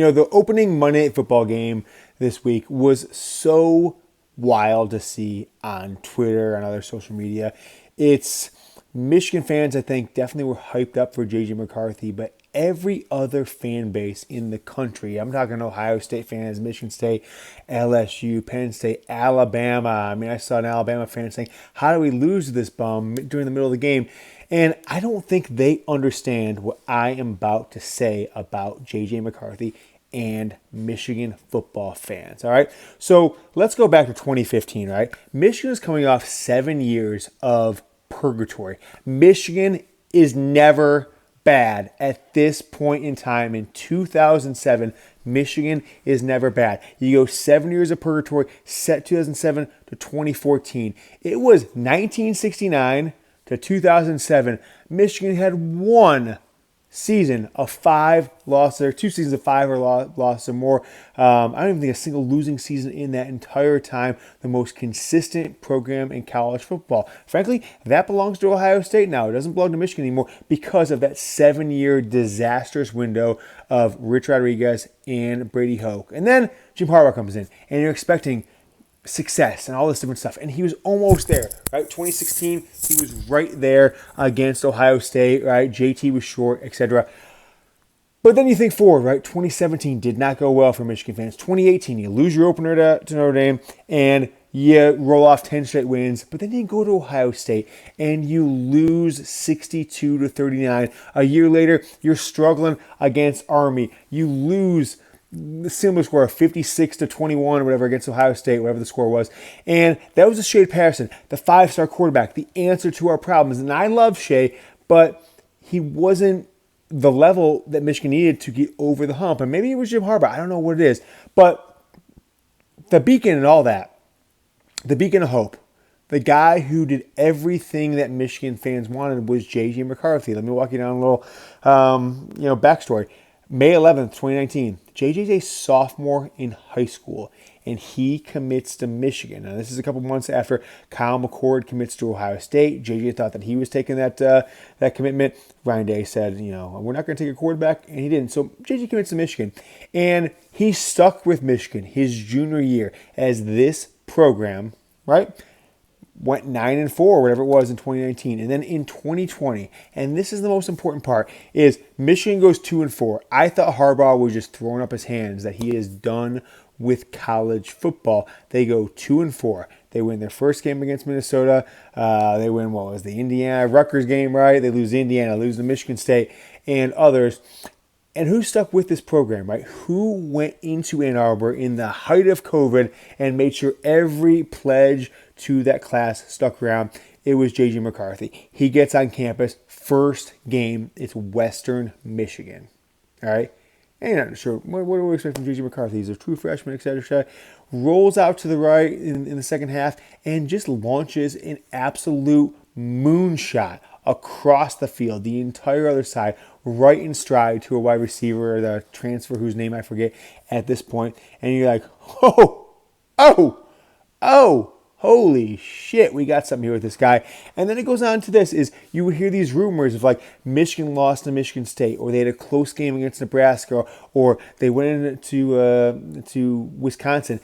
The opening Monday Night Football game this week was so wild to see on Twitter and other social media. It's Michigan fans, I think, definitely were hyped up for J.J. McCarthy, but every other fan base in the country, I'm talking Ohio State fans, Michigan State, LSU, Penn State, Alabama. I mean, I saw an Alabama fan saying, how do we lose to this bum during the middle of the game? And I don't think they understand what I am about to say about J.J. McCarthy and Michigan football fans, all right? So let's go back to 2015, right? Michigan is coming off 7 years of purgatory. Michigan is never bad at this point in time. In 2007, Michigan is never bad. You go 7 years of purgatory, set 2007 to 2014. It was 1969 to 2007. Michigan had one season of 5 losses, or 2 seasons of 5 or losses or more. I don't even think a single losing season in that entire time. The most consistent program in college football. Frankly, that belongs to Ohio State now. It doesn't belong to Michigan anymore because of that 7-year disastrous window of Rich Rodriguez and Brady Hoke. And then Jim Harbaugh comes in, and you're expecting success and all this different stuff. And he was almost there, right? 2016, he was right there against Ohio State, right? JT was short, etc. But then you think forward, right? 2017 did not go well for Michigan fans. 2018, you lose your opener to Notre Dame, and you roll off 10 straight wins. But then you go to Ohio State, and you lose 62 to 39. A year later, you're struggling against Army. You lose the similar score of 56 to 21 or whatever against Ohio State, whatever the score was. And that was a Shea Patterson, the 5-star quarterback, the answer to our problems. And I love Shea, but he wasn't the level that Michigan needed to get over the hump. And maybe it was Jim Harbaugh. I don't know what it is. But the beacon and all that, the beacon of hope, the guy who did everything that Michigan fans wanted was J.J. McCarthy. Let me walk you down a little backstory. May 11th, 2019, JJ's a sophomore in high school, and he commits to Michigan. Now, this is a couple months after Kyle McCord commits to Ohio State. JJ thought that he was taking that commitment. Ryan Day said, we're not going to take a quarterback, and he didn't. So JJ commits to Michigan, and he stuck with Michigan his junior year as this program, right, went 9-4, whatever it was in 2019. And then in 2020, and this is the most important part, is Michigan goes 2-4. I thought Harbaugh was just throwing up his hands that he is done with college football. They go 2-4. They win their first game against Minnesota. They win, the Indiana Rutgers game, right? They lose to Indiana, lose to Michigan State, and others. And who stuck with this program, right? Who went into Ann Arbor in the height of COVID and made sure every pledge to that class stuck around? It was J.J. McCarthy. He gets on campus, first game, it's Western Michigan, all right? And you're not sure, what do we expect from J.J. McCarthy? He's a true freshman, etc. Rolls out to the right in the second half and just launches an absolute moonshot across the field, the entire other side, right in stride to a wide receiver, or the transfer whose name I forget at this point. And you're like, holy shit, we got something here with this guy. And then it goes on to this, is you would hear these rumors of Michigan lost to Michigan State, or they had a close game against Nebraska, or they went into Wisconsin,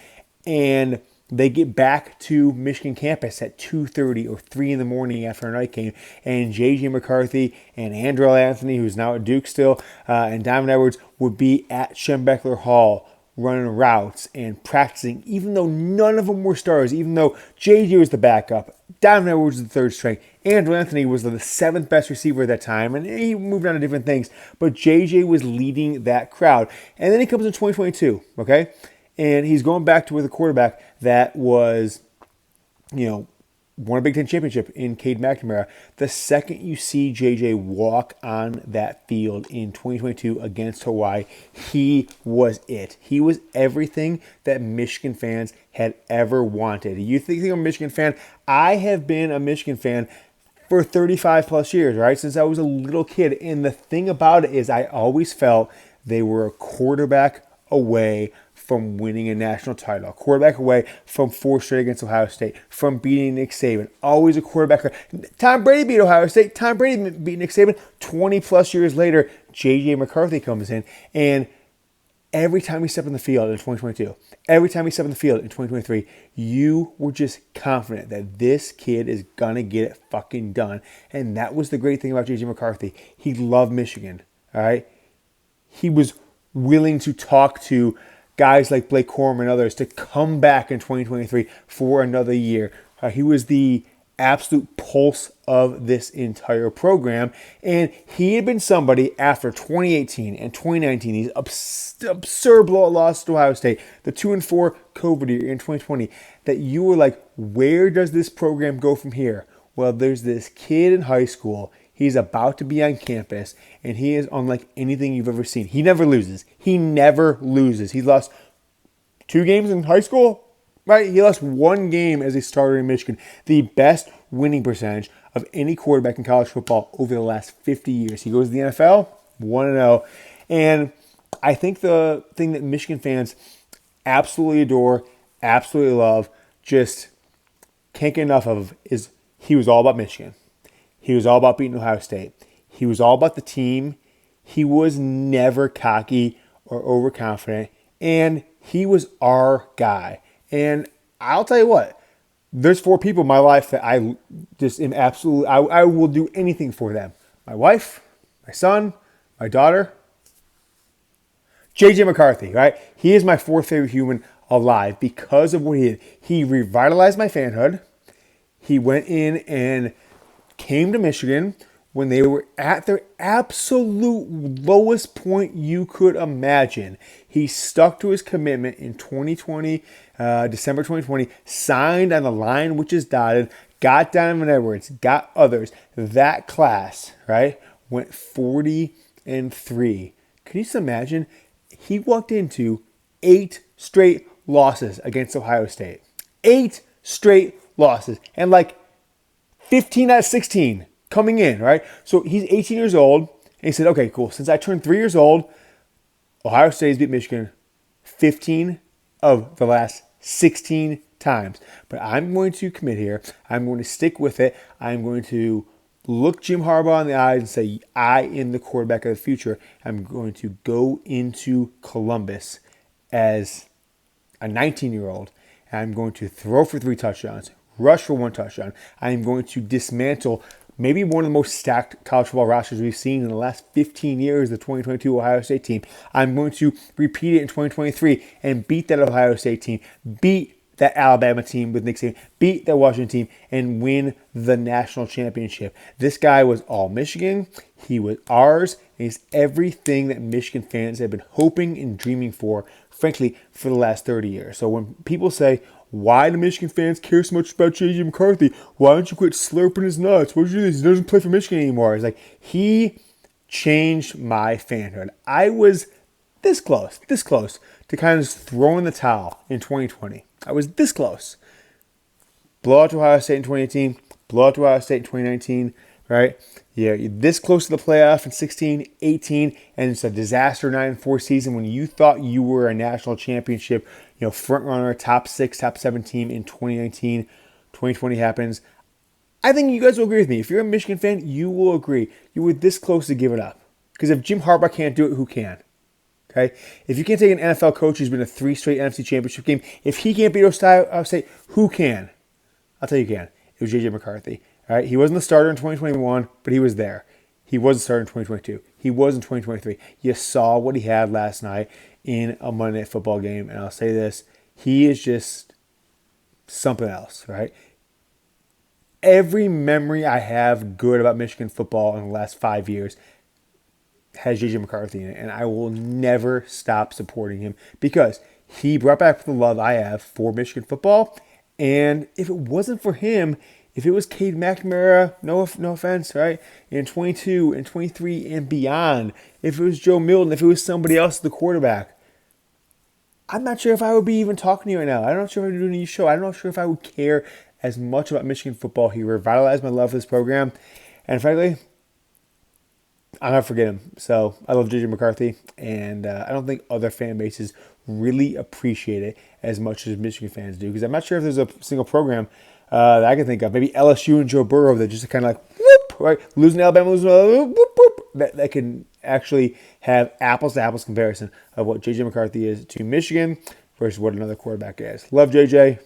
and they get back to Michigan campus at 2:30 or 3 in the morning after a night game, and J.J. McCarthy and Andrew Anthony, who's now at Duke still, and Diamond Edwards would be at Schembechler Hall running routes and practicing, even though none of them were stars, even though J.J. was the backup, Diamond Edwards was the third string, Andrew Anthony was the 7th best receiver at that time, and he moved on to different things, but J.J. was leading that crowd. And then he comes in 2022, okay? And he's going back to with a quarterback that was, won a Big Ten championship in Cade McNamara. The second you see JJ walk on that field in 2022 against Hawaii, he was it. He was everything that Michigan fans had ever wanted. You think I'm a Michigan fan? I have been a Michigan fan for 35 plus years, right? Since I was a little kid. And the thing about it is I always felt they were a quarterback away from winning a national title, a quarterback away from 4 straight against Ohio State, from beating Nick Saban. Always a quarterback. Tom Brady beat Ohio State. Tom Brady beat Nick Saban. 20 plus years later, J.J. McCarthy comes in, and every time he stepped on the field in 2022, every time he stepped on the field in 2023, you were just confident that this kid is going to get it fucking done. And that was the great thing about J.J. McCarthy. He loved Michigan, all right? He was willing to talk to guys like Blake Corum and others to come back in 2023 for another year. He was the absolute pulse of this entire program. And he had been somebody after 2018 and 2019, these absurd blowout losses to Ohio State, the 2-4 COVID year in 2020, that you were like, where does this program go from here? Well, there's this kid in high school. He's about to be on campus, and he is unlike anything you've ever seen. He never loses. He never loses. He lost 2 games in high school. Right, he lost 1 game as a starter in Michigan. The best winning percentage of any quarterback in college football over the last 50 years. He goes to the NFL, 1-0. And I think the thing that Michigan fans absolutely adore, absolutely love, just can't get enough of is he was all about Michigan. He was all about beating Ohio State. He was all about the team. He was never cocky or overconfident. And he was our guy. And I'll tell you what, there's 4 people in my life that I just am absolutely, I will do anything for them. My wife, my son, my daughter, J.J. McCarthy, right? He is my 4th favorite human alive because of what he did. He revitalized my fanhood. He went in and came to Michigan when they were at their absolute lowest point you could imagine. He stuck to his commitment in 2020, December 2020, signed on the line which is dotted, got Donovan Edwards, got others. That class, right, went 40-3. Can you just imagine? He walked into 8 straight losses against Ohio State. 8 straight losses. And like 15 out of 16 coming in, right? So he's 18 years old, and he said, okay, cool. Since I turned 3 years old, Ohio State has beat Michigan 15 of the last 16 times. But I'm going to commit here. I'm going to stick with it. I'm going to look Jim Harbaugh in the eyes and say, I am the quarterback of the future. I'm going to go into Columbus as a 19-year-old, and I'm going to throw for 3 touchdowns, rush for 1 touchdown. I'm going to dismantle maybe one of the most stacked college football rosters we've seen in the last 15 years, the 2022 Ohio State team. I'm going to repeat it in 2023 and beat that Ohio State team, beat that Alabama team with Nick Saban, beat that Washington team, and win the national championship. This guy was all Michigan. He was ours. And he's everything that Michigan fans have been hoping and dreaming for, frankly, for the last 30 years. So when people say, why do Michigan fans care so much about J.J. McCarthy? Why don't you quit slurping his nuts? What did you do? He doesn't play for Michigan anymore. It's like, he changed my fanhood. I was this close to kind of throwing the towel in 2020. I was this close. Blow out to Ohio State in 2018, blow out to Ohio State in 2019, right? Yeah, you're this close to the playoff in 16, 18, and it's a disaster 9-4 season when you thought you were a national championship, front runner, top 6, top 7 team in 2019. 2020 happens. I think you guys will agree with me. If you're a Michigan fan, you will agree. You were this close to give it up. Because if Jim Harbaugh can't do it, who can? Okay? If you can't take an NFL coach who's been to 3 straight NFC championship game, if he can't beat Ohio State, who can? I'll tell you who can. It was J.J. McCarthy. All right? He wasn't the starter in 2021, but he was there. He was the starter in 2022. He was in 2023. You saw what he had last night in a Monday Night Football game, and I'll say this, he is just something else, right? Every memory I have good about Michigan football in the last 5 years has J.J. McCarthy in it, and I will never stop supporting him because he brought back the love I have for Michigan football, and if it wasn't for him, if it was Cade McNamara, no offense, right, in 22 and 23 and beyond, if it was Joe Milton, if it was somebody else, the quarterback, I'm not sure if I would be even talking to you right now. I'm not sure if I would be doing a new show. I'm not sure if I would care as much about Michigan football. He revitalized my love for this program. And frankly, I'll never forget him. So I love J.J. McCarthy. And I don't think other fan bases really appreciate it as much as Michigan fans do. Because I'm not sure if there's a single program that I can think of. Maybe LSU and Joe Burrow that just kind of like, whoop, right? Losing to Alabama, whoop, whoop. that can actually have apples to apples comparison of what JJ McCarthy is to Michigan versus what another quarterback is. Love JJ.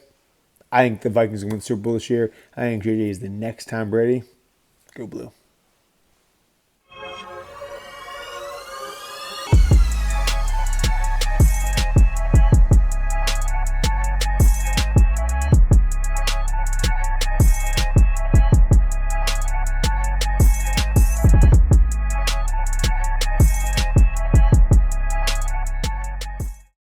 I think the Vikings will win the Super Bowl this year. I think JJ is the next Tom Brady. Go Blue.